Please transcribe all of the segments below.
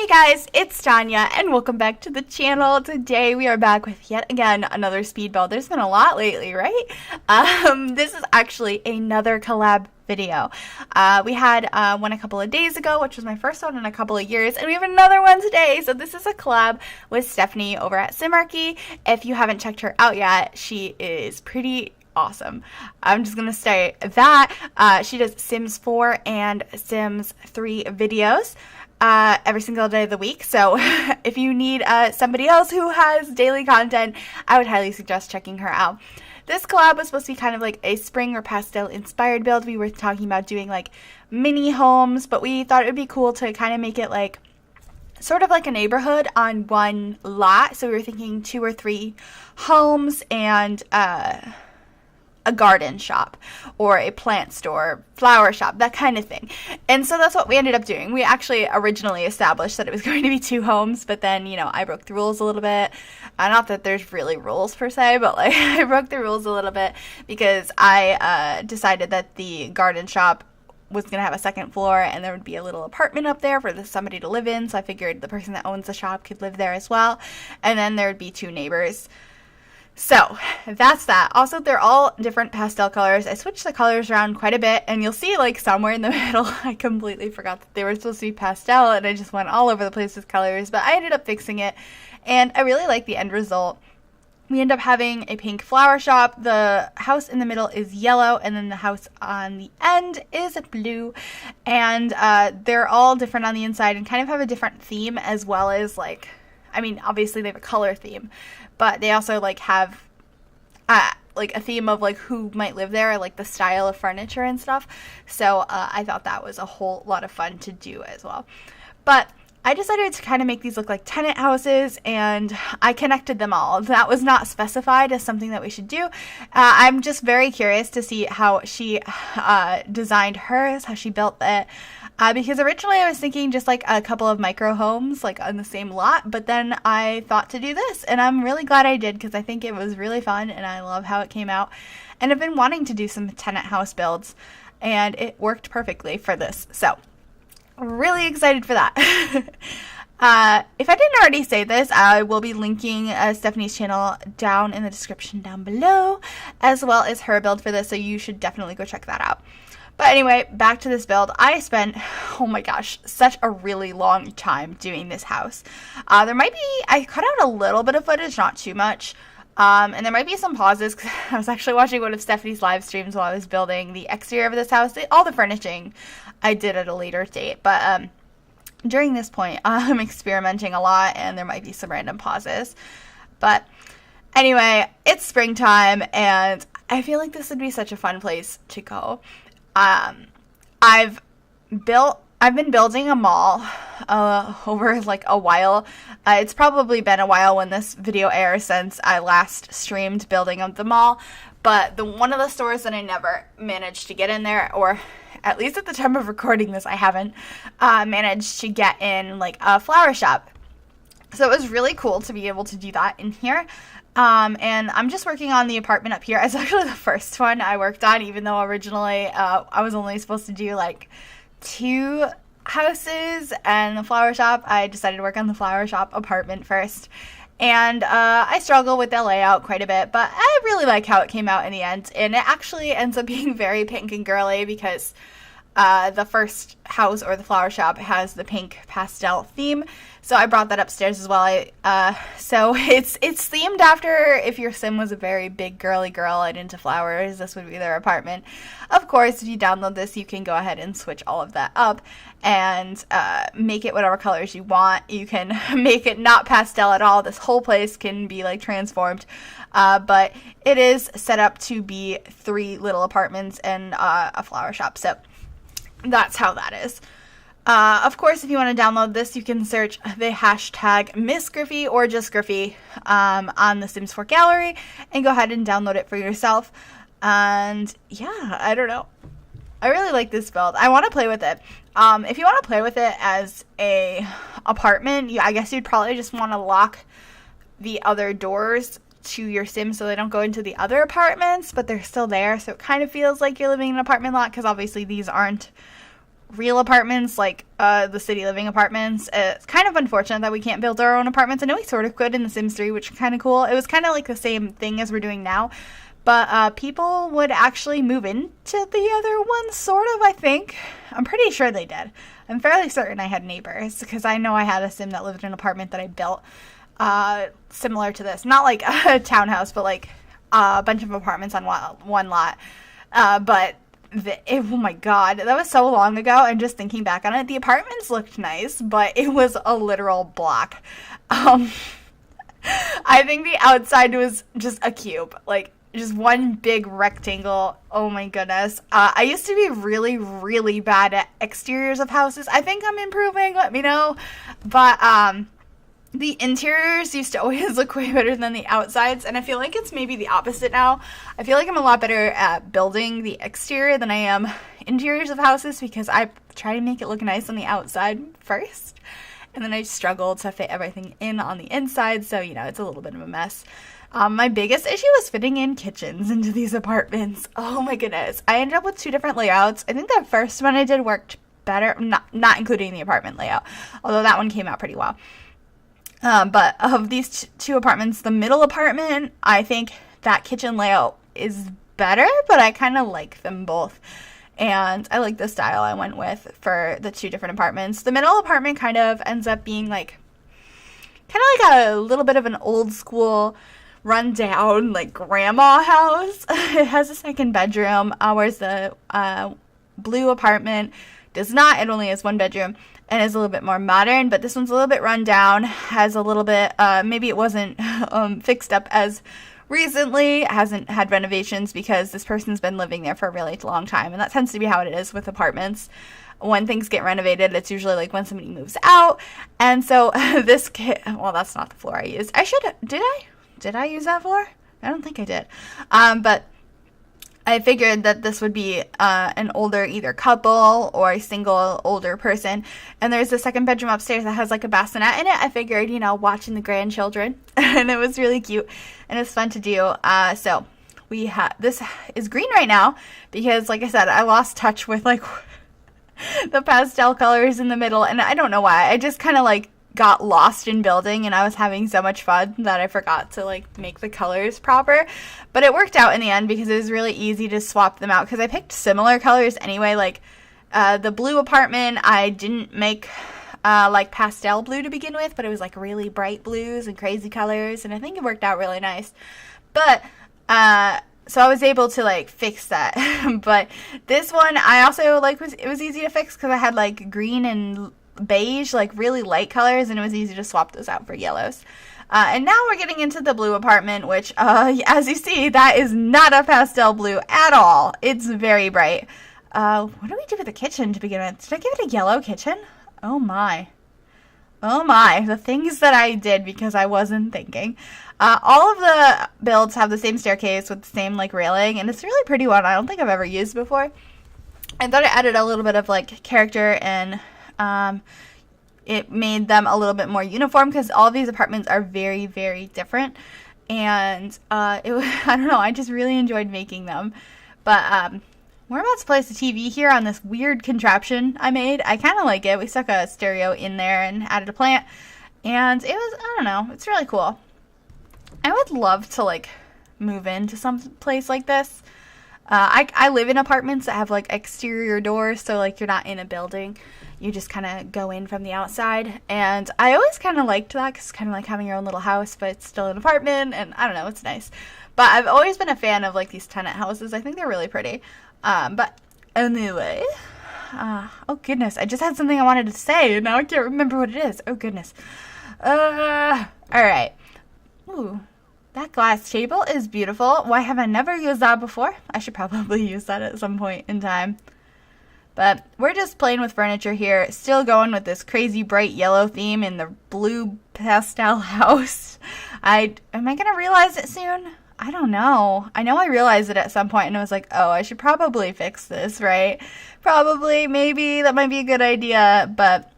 Hey guys, it's Tanya and welcome back to the channel. Today we are back with yet again another speed build. There's been a lot lately, right? This is actually another collab video. We had one a couple of days ago, which was my first one in a couple of years, and we have another one today. So this is a collab with Stephanie over at Simarchy. If you haven't checked her out yet, she is pretty awesome. I'm just gonna say that she does Sims 4 and Sims 3 videos every single day of the week. So if you need somebody else who has daily content, I would highly suggest checking her out. This collab was supposed to be kind of like a spring or pastel inspired build. We were talking about doing like mini homes, but we thought it would be cool to kind of make it like sort of like a neighborhood on one lot. So we were thinking 2 or 3 homes and a garden shop or a plant store, flower shop, that kind of thing. And so that's what we ended up doing. We actually originally established that it was going to be 2 homes, but then, you know, I broke the rules a little bit. Not that there's really rules per se, but like I broke the rules a little bit because I decided that the garden shop was going to have a second floor and there would be a little apartment up there for somebody to live in. So I figured the person that owns the shop could live there as well. And then there would be 2 neighbors. So that's that. Also, they're all different pastel colors. I switched the colors around quite a bit, and you'll see like somewhere in the middle I completely forgot that they were supposed to be pastel, and I just went all over the place with colors, but I ended up fixing it, and I really like the end result. We end up having a pink flower shop. The house in the middle is yellow, and then the house on the end is blue, and they're all different on the inside and kind of have a different theme, as well as like, I mean, obviously they have a color theme, but they also like have like a theme of like who might live there, like the style of furniture and stuff. So I thought that was a whole lot of fun to do as well. But I decided to kind of make these look like tenant houses, and I connected them all. That was not specified as something that we should do. I'm just very curious to see how she designed hers, how she built it. Because originally I was thinking just like a couple of micro homes like on the same lot, but then I thought to do this, and I'm really glad I did because I think it was really fun and I love how it came out. And I've been wanting to do some tenant house builds, and it worked perfectly for this. So really excited for that. If I didn't already say this, I will be linking Stephanie's channel down in the description down below, as well as her build for this, so you should definitely go check that out. But anyway, back to this build. I spent, oh my gosh, such a really long time doing this house. There might be, I cut out a little bit of footage, not too much. And there might be some pauses because I was actually watching one of Stephanie's live streams while I was building the exterior of this house. All the furnishing I did at a later date. But during this point, I'm experimenting a lot and there might be some random pauses. But anyway, it's springtime and I feel like this would be such a fun place to go. I've been building a mall over like a while. It's probably been a while when this video airs since I last streamed building of the mall, but one of the stores that I never managed to get in there, or at least at the time of recording this I haven't managed to get in like a flower shop. So it was really cool to be able to do that in here. And I'm just working on the apartment up here. It's actually the first one I worked on, even though originally I was only supposed to do like 2 houses and the flower shop. I decided to work on the flower shop apartment first. And I struggle with the layout quite a bit, but I really like how it came out in the end. And it actually ends up being very pink and girly because the first house, or the flower shop, has the pink pastel theme. So I brought that upstairs as well. So it's themed after if your sim was a very big girly girl and into flowers, this would be their apartment. Of course, if you download this, you can go ahead and switch all of that up and make it whatever colors you want. You can make it not pastel at all. This whole place can be like transformed. But it is set up to be 3 little apartments and a flower shop. So that's how that is. Of course, if you want to download this, you can search the hashtag MsGryphi or just Griffy on the Sims 4 gallery and go ahead and download it for yourself. And yeah, I don't know. I really like this build. I want to play with it. If you want to play with it as a apartment, I guess you'd probably just want to lock the other doors to your Sims so they don't go into the other apartments, but they're still there. So it kind of feels like you're living in an apartment lot because obviously these aren't real apartments, like the city living apartments. It's kind of unfortunate that we can't build our own apartments. I know we sort of could in The Sims 3, which is kind of cool. It was kind of like the same thing as we're doing now, but people would actually move into the other one, sort of, I think. I'm pretty sure they did. I'm fairly certain I had neighbors, because I know I had a Sim that lived in an apartment that I built similar to this. Not like a townhouse, but like a bunch of apartments on one lot. But oh my god, that was so long ago, and just thinking back on it, the apartments looked nice, but it was a literal block. I think the outside was just a cube, like just one big rectangle. Oh my goodness. I used to be really, really bad at exteriors of houses. I think I'm improving, let me know. But the interiors used to always look way better than the outsides, and I feel like it's maybe the opposite now. I feel like I'm a lot better at building the exterior than I am interiors of houses, because I try to make it look nice on the outside first, and then I struggle to fit everything in on the inside, so, you know, it's a little bit of a mess. My biggest issue was fitting in kitchens into these apartments. Oh my goodness. I ended up with 2 different layouts. I think the first one I did worked better, not including the apartment layout, although that one came out pretty well. But of these 2 apartments, the middle apartment, I think that kitchen layout is better, but I kind of like them both. And I like the style I went with for the 2 different apartments. The middle apartment kind of ends up being like, a little bit of an old school, run down, like, grandma house. It has a 2nd bedroom, whereas the blue apartment does not. It only has 1 bedroom and is a little bit more modern, but this one's a little bit run down, has a little bit, maybe it wasn't fixed up as recently, hasn't had renovations because this person's been living there for a really long time, and that tends to be how it is with apartments. When things get renovated, it's usually like when somebody moves out, and so this kid, well, that's not the floor I used. Did I use that floor? I don't think I did. But I figured that this would be an older either couple or a single older person. And there's a 2nd bedroom upstairs that has like a bassinet in it. I figured, you know, watching the grandchildren. And it was really cute. And it's fun to do. So this is green right now because, like I said, I lost touch with like the pastel colors in the middle. And I don't know why. I just kind of like got lost in building, and I was having so much fun that I forgot to like make the colors proper. But it worked out in the end because it was really easy to swap them out because I picked similar colors anyway. Like the blue apartment, I didn't make like pastel blue to begin with, but it was like really bright blues and crazy colors, and I think it worked out really nice. But so I was able to like fix that. But this one I also like it was easy to fix because I had like green and beige, like really light colors, and it was easy to swap those out for yellows. And now we're getting into the blue apartment, which as you see, that is not a pastel blue at all. It's very bright. What do we do with the kitchen to begin with? Did I give it a yellow kitchen? Oh my, the things that I did because I wasn't thinking. All of the builds have the same staircase with the same like railing, and it's a really pretty one. I don't think I've ever used before. I thought it added a little bit of like character, and it made them a little bit more uniform because all of these apartments are very, very different. And I don't know, I just really enjoyed making them. But we're about to place the TV here on this weird contraption I made. I kind of like it. We stuck a stereo in there and added a plant. And it was, I don't know, it's really cool. I would love to like move into some place like this. I live in apartments that have like exterior doors, so like you're not in a building. You just kind of go in from the outside, and I always kind of liked that because it's kind of like having your own little house, but it's still an apartment, and I don't know, it's nice. But I've always been a fan of like these tenant houses. I think they're really pretty. But anyway, oh goodness, I just had something I wanted to say, and now I can't remember what it is. Oh goodness. All right. Ooh. That glass table is beautiful. Why have I never used that before? I should probably use that at some point in time. But we're just playing with furniture here. Still going with this crazy bright yellow theme in the blue pastel house. Am I going to realize it soon? I don't know. I know I realized it at some point and I was like, oh, I should probably fix this, right? Probably, maybe, that might be a good idea. But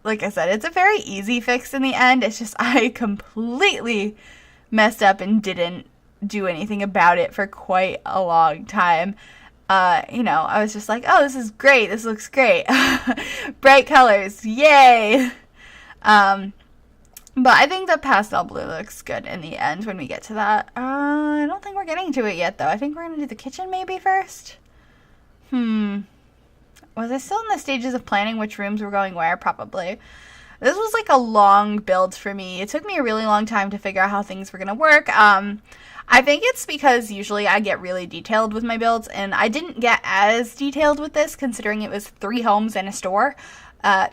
like I said, it's a very easy fix in the end. It's just I completely messed up and didn't do anything about it for quite a long time. You know, I was just like, oh, this is great. This looks great. Bright colors. Yay. But I think the pastel blue looks good in the end when we get to that. I don't think we're getting to it yet, though. I think we're going to do the kitchen maybe first. Was I still in the stages of planning which rooms were going where? Probably. This was like a long build for me. It took me a really long time to figure out how things were going to work. I think it's because usually I get really detailed with my builds, and I didn't get as detailed with this considering it was 3 homes and a store.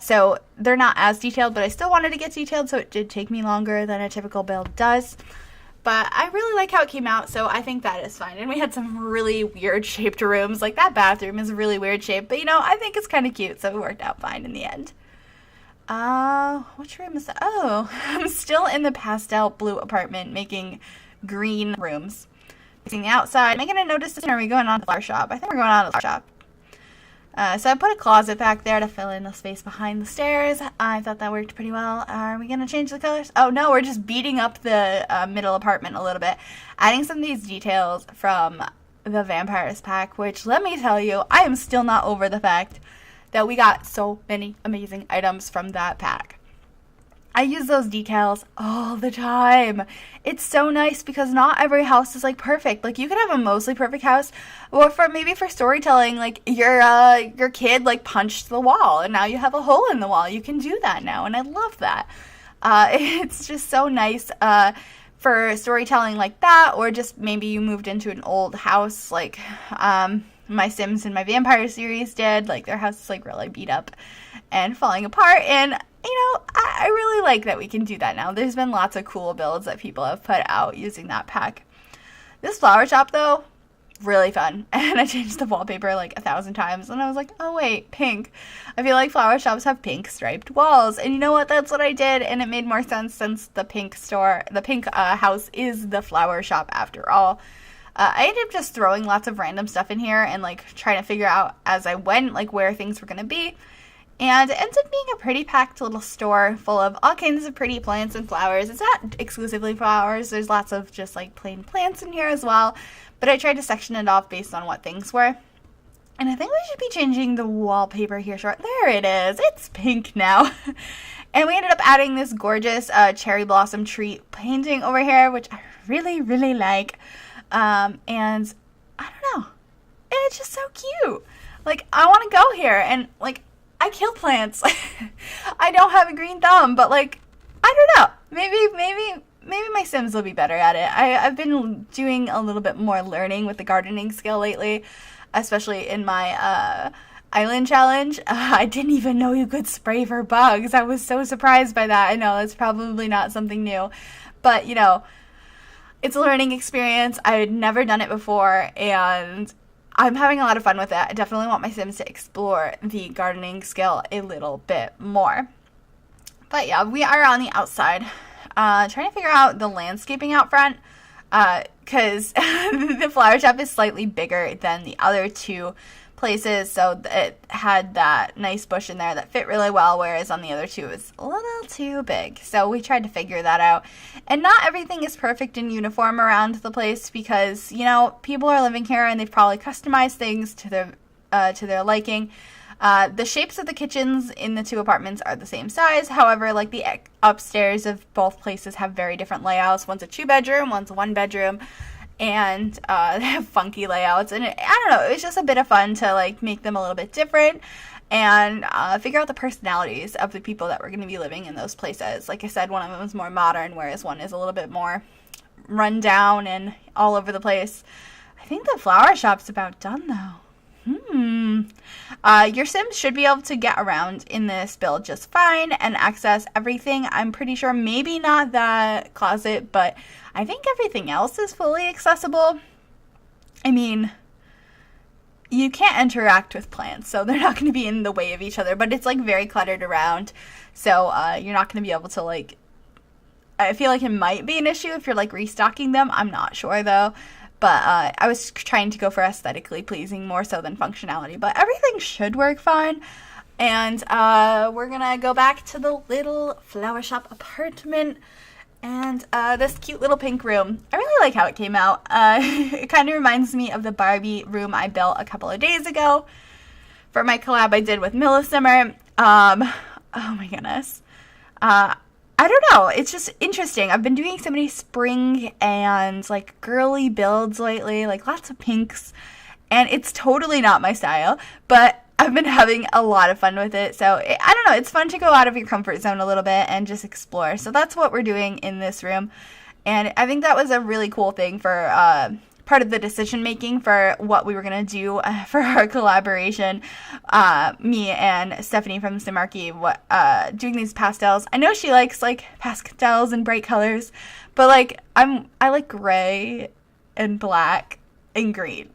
So they're not as detailed, but I still wanted to get detailed, so it did take me longer than a typical build does. But I really like how it came out, so I think that is fine. And we had some really weird shaped rooms. Like that bathroom is a really weird shape, but you know, I think it's kind of cute, so it worked out fine in the end. Which room is that? Oh, I'm still in the pastel blue apartment making green rooms. Fixing the outside. Am I gonna notice this, or are we going on to the flower shop? I think we're going on to the flower shop. So I put a closet back there to fill in the space behind the stairs. I thought that worked pretty well. Are we going to change the colors? Oh no, we're just beating up the middle apartment a little bit. Adding some of these details from the Vampires pack, which let me tell you, I am still not over the fact that we got so many amazing items from that pack. I use those decals all the time. It's so nice because not every house is like perfect. Like you could have a mostly perfect house, or maybe for storytelling, like your kid like punched the wall and now you have a hole in the wall. You can do that now, and I love that. It's just so nice for storytelling like that, or just maybe you moved into an old house like my Sims and my Vampire series did. Like their house is like really beat up and falling apart, and you know, I really like that we can do that now. There's been lots of cool builds that people have put out using that pack. This flower shop, though, really fun. And I changed the wallpaper like 1,000 times. And I was like, oh, wait, pink. I feel like flower shops have pink striped walls. And you know what? That's what I did. And it made more sense since the pink house is the flower shop after all. I ended up just throwing lots of random stuff in here and like trying to figure out as I went like where things were going to be. And it ends up being a pretty packed little store full of all kinds of pretty plants and flowers. It's not exclusively flowers. There's lots of just like plain plants in here as well. But I tried to section it off based on what things were. And I think we should be changing the wallpaper here short. There it is. It's pink now. And we ended up adding this gorgeous cherry blossom tree painting over here, which I really, really like. And I don't know. It's just so cute. Like, I want to go here and like, I kill plants. I don't have a green thumb, but like, I don't know. Maybe my Sims will be better at it. I've been doing a little bit more learning with the gardening skill lately, especially in my island challenge. I didn't even know you could spray for bugs. I was so surprised by that. I know it's probably not something new, but you know, it's a learning experience. I had never done it before, and I'm having a lot of fun with it. I definitely want my Sims to explore the gardening skill a little bit more. But yeah, we are on the outside, trying to figure out the landscaping out front, because the flower shop is slightly bigger than the other 2 places, so it had that nice bush in there that fit really well, whereas on the other 2 it's a little too big. So we tried to figure that out. And not everything is perfect and uniform around the place because, you know, people are living here and they've probably customized things to their liking. The shapes of the kitchens in the 2 apartments are the same size. However, like the upstairs of both places have very different layouts. One's a 2-bedroom, one's a 1-bedroom. And they have funky layouts, and I don't know, it was just a bit of fun to like make them a little bit different and figure out the personalities of the people that were going to be living in those places. Like I said, one of them is more modern, whereas one is a little bit more run down and all over the place. I think the flower shop's about done though. Your Sims should be able to get around in this build just fine and access everything. I'm pretty sure maybe not that closet, but I think everything else is fully accessible. I mean, you can't interact with plants, so they're not going to be in the way of each other, but it's like very cluttered around, so you're not going to be able to like, I feel like it might be an issue if you're like restocking them. I'm not sure though. But I was trying to go for aesthetically pleasing more so than functionality. But everything should work fine. And we're going to go back to the little flower shop apartment. And this cute little pink room. I really like how it came out. It kind of reminds me of the Barbie room I built a couple of days ago for my collab I did with Millisummer. Oh my goodness. I don't know. It's just interesting. I've been doing so many spring and like girly builds lately, like lots of pinks, and it's totally not my style, but I've been having a lot of fun with it. So I don't know. It's fun to go out of your comfort zone a little bit and just explore. So that's what we're doing in this room. And I think that was a really cool thing for part of the decision making for what we were going to do for our collaboration. Me and Stephanie from Simarchy doing these pastels. I know she likes like pastels and bright colors, but like I like gray and black and green.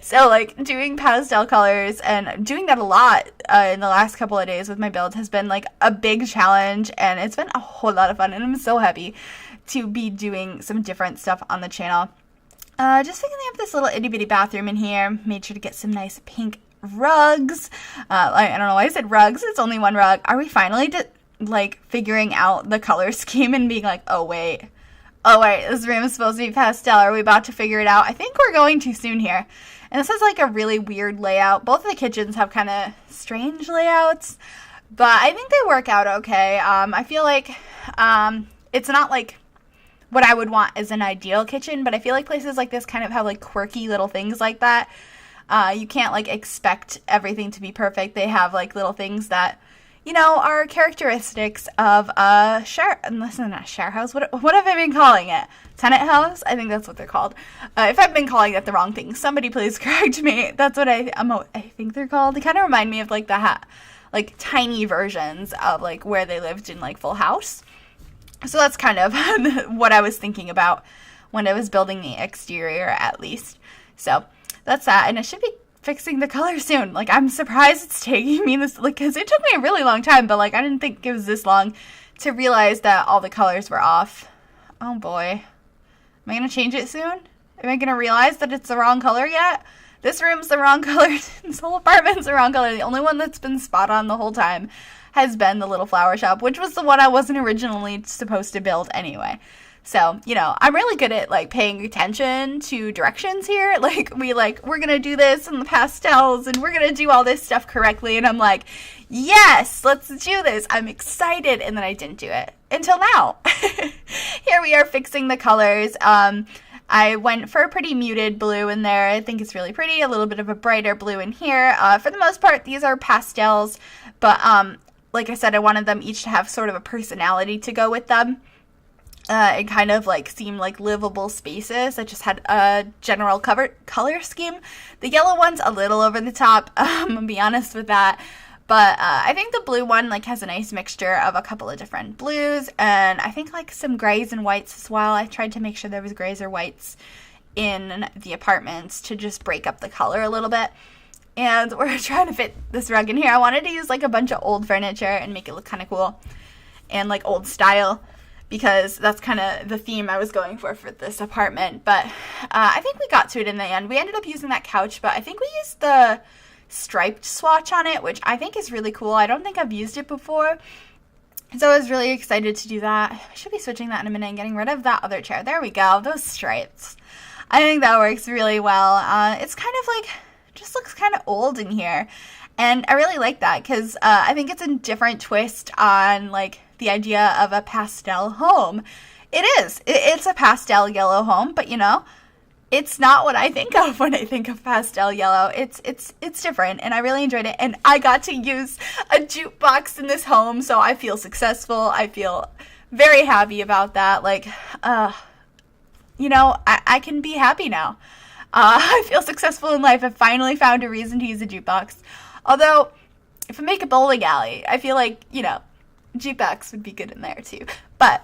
So like doing pastel colors and doing that a lot in the last couple of days with my build has been like a big challenge, and it's been a whole lot of fun, and I'm so happy to be doing some different stuff on the channel. Just thinking they have this little itty bitty bathroom in here. Made sure to get some nice pink rugs. I don't know why I said rugs. It's only one rug. Are we finally like figuring out the color scheme and being like, oh wait, this room is supposed to be pastel. Are we about to figure it out? I think we're going too soon here. And this is like a really weird layout. Both of the kitchens have kind of strange layouts, but I think they work out okay. I feel like it's not like what I would want as an ideal kitchen, but I feel like places like this kind of have like quirky little things like that. You can't like expect everything to be perfect. They have like little things that, you know, are characteristics of a share. This isn't a share house. What have I been calling it? Tenant house? I think that's what they're called. If I've been calling it the wrong thing, somebody please correct me. That's what I think they're called. They kind of remind me of like like tiny versions of like where they lived in like Full House. So that's kind of what I was thinking about when I was building the exterior, at least. So that's that, and I should be fixing the color soon. Like, I'm surprised it's taking me this, like, because it took me a really long time, but like I didn't think it was this long to realize that all the colors were off. Oh boy. Am I going to change it soon? Am I going to realize that it's the wrong color yet? This room's the wrong color. This whole apartment's the wrong color. The only one that's been spot on the whole time has been the little flower shop, which was the one I wasn't originally supposed to build anyway. So, you know, I'm really good at like paying attention to directions here. Like we're going to do this in the pastels and we're going to do all this stuff correctly. And I'm like, yes, let's do this. I'm excited. And then I didn't do it until now. Here we are fixing the colors. I went for a pretty muted blue in there. I think it's really pretty. A little bit of a brighter blue in here. For the most part, these are pastels, but like I said, I wanted them each to have sort of a personality to go with them. And kind of like seem like livable spaces. I just had a general color scheme. The yellow one's a little over the top, I'll be honest with that. But I think the blue one like has a nice mixture of a couple of different blues, and I think like some grays and whites as well. I tried to make sure there was grays or whites in the apartments to just break up the color a little bit. And we're trying to fit this rug in here. I wanted to use like a bunch of old furniture and make it look kind of cool and like old style, because that's kind of the theme I was going for this apartment. But I think we got to it in the end. We ended up using that couch, but I think we used the striped swatch on it, which I think is really cool. I don't think I've used it before, so I was really excited to do that. I should be switching that in a minute and getting rid of that other chair. There we go, those stripes. I think that works really well. It's kind of like, just looks kind of old in here, and I really like that because I think it's a different twist on like the idea of a pastel home. It is. It's a pastel yellow home, but you know, it's not what I think of when I think of pastel yellow. It's different, and I really enjoyed it. And I got to use a jukebox in this home, so I feel successful. I feel very happy about that. Like, you know, I can be happy now. I feel successful in life. I finally found a reason to use a jukebox. Although, if I make a bowling alley, I feel like, you know, jukebox would be good in there too. But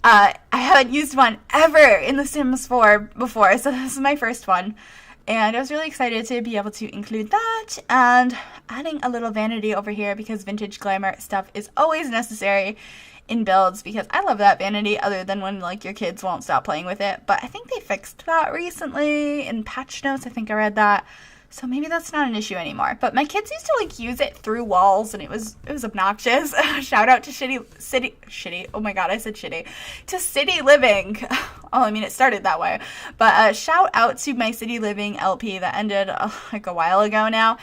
I haven't used one ever in The Sims 4 before, so this is my first one. And I was really excited to be able to include that, and adding a little vanity over here because vintage glamour stuff is always necessary in builds, because I love that vanity, other than when like your kids won't stop playing with it. But I think they fixed that recently in patch notes. I think I read that. So maybe that's not an issue anymore. But my kids used to like use it through walls, and it was obnoxious. Shout out to shitty. Oh my god, I said shitty. To City Living. Oh, I mean, it started that way. But shout out to my City Living LP that ended like a while ago now.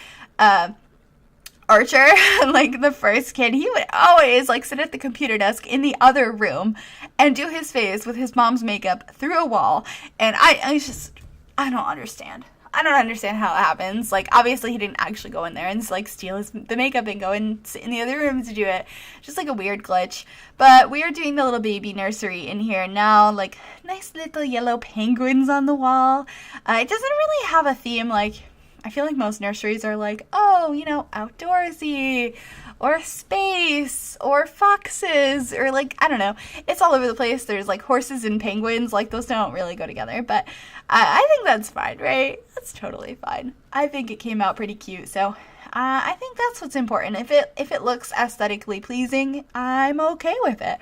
Archer, like the first kid, he would always like sit at the computer desk in the other room and do his face with his mom's makeup through a wall. And I don't understand. I don't understand how it happens. Like, obviously he didn't actually go in there and like steal the makeup and go and sit in the other room to do it. Just like a weird glitch. But we are doing the little baby nursery in here now. Like, nice little yellow penguins on the wall. It doesn't really have a theme. Like, I feel like most nurseries are like, oh, you know, outdoorsy, or space, or foxes, or like, I don't know. It's all over the place. There's like horses and penguins. Like, those don't really go together. But I think that's fine, right? That's totally fine. I think it came out pretty cute. So I think that's what's important. If it looks aesthetically pleasing, I'm okay with it.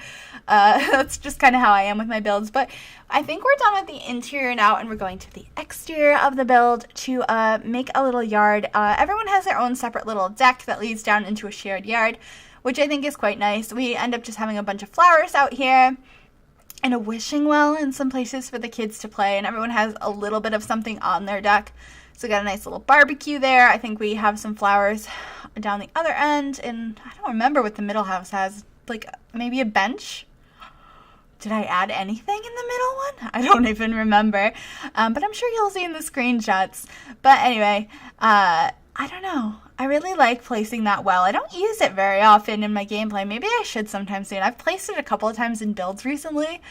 That's just kind of how I am with my builds. But I think we're done with the interior now, and we're going to the exterior of the build to make a little yard. Everyone has their own separate little deck that leads down into a shared yard, which I think is quite nice. We end up just having a bunch of flowers out here and a wishing well in some places for the kids to play, and everyone has a little bit of something on their deck. So we got a nice little barbecue there. I think we have some flowers down the other end, and I don't remember what the middle house has. Like, maybe a bench? Did I add anything in the middle one? I don't even remember. But I'm sure you'll see in the screenshots. But anyway, I don't know. I really like placing that well. I don't use it very often in my gameplay. Maybe I should sometime soon. I've placed it a couple of times in builds recently.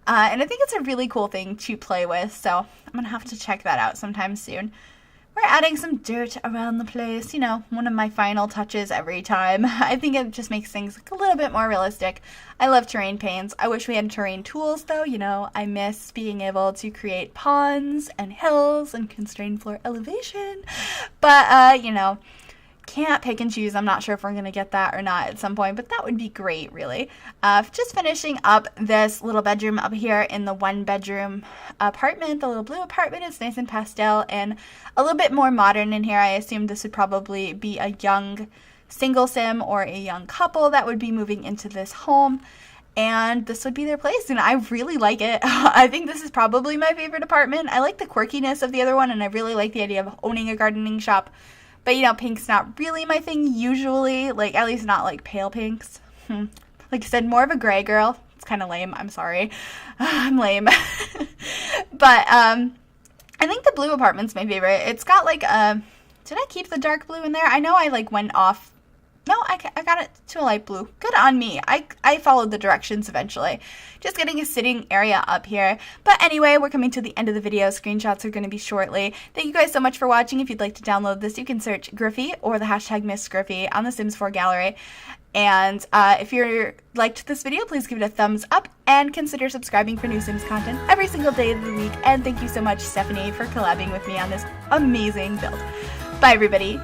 And I think it's a really cool thing to play with. So I'm going to have to check that out sometime soon. We're adding some dirt around the place, you know, one of my final touches every time. I think it just makes things look a little bit more realistic. I love terrain paints. I wish we had terrain tools, though. You know, I miss being able to create ponds and hills and constrain floor elevation. But, you know, can't pick and choose. I'm not sure if we're going to get that or not at some point, but that would be great, really. Just finishing up this little bedroom up here in the one-bedroom apartment, the little blue apartment. It's nice and pastel and a little bit more modern in here. I assume this would probably be a young single sim or a young couple that would be moving into this home, and this would be their place, and I really like it. I think this is probably my favorite apartment. I like the quirkiness of the other one, and I really like the idea of owning a gardening shop. But, you know, pink's not really my thing usually. Like, at least not, like, pale pinks. Like I said, more of a gray girl. It's kind of lame. I'm sorry. I'm lame. But, I think the blue apartment's my favorite. It's got, like, did I keep the dark blue in there? I know I, like, went off. No, I got it to a light blue. Good on me. I followed the directions eventually. Just getting a sitting area up here. But anyway, we're coming to the end of the video. Screenshots are going to be shortly. Thank you guys so much for watching. If you'd like to download this, you can search Griffy or the hashtag MsGryphi on the Sims 4 gallery. And if you liked this video, please give it a thumbs up and consider subscribing for new Sims content every single day of the week. And thank you so much, Stephanie, for collabing with me on this amazing build. Bye, everybody.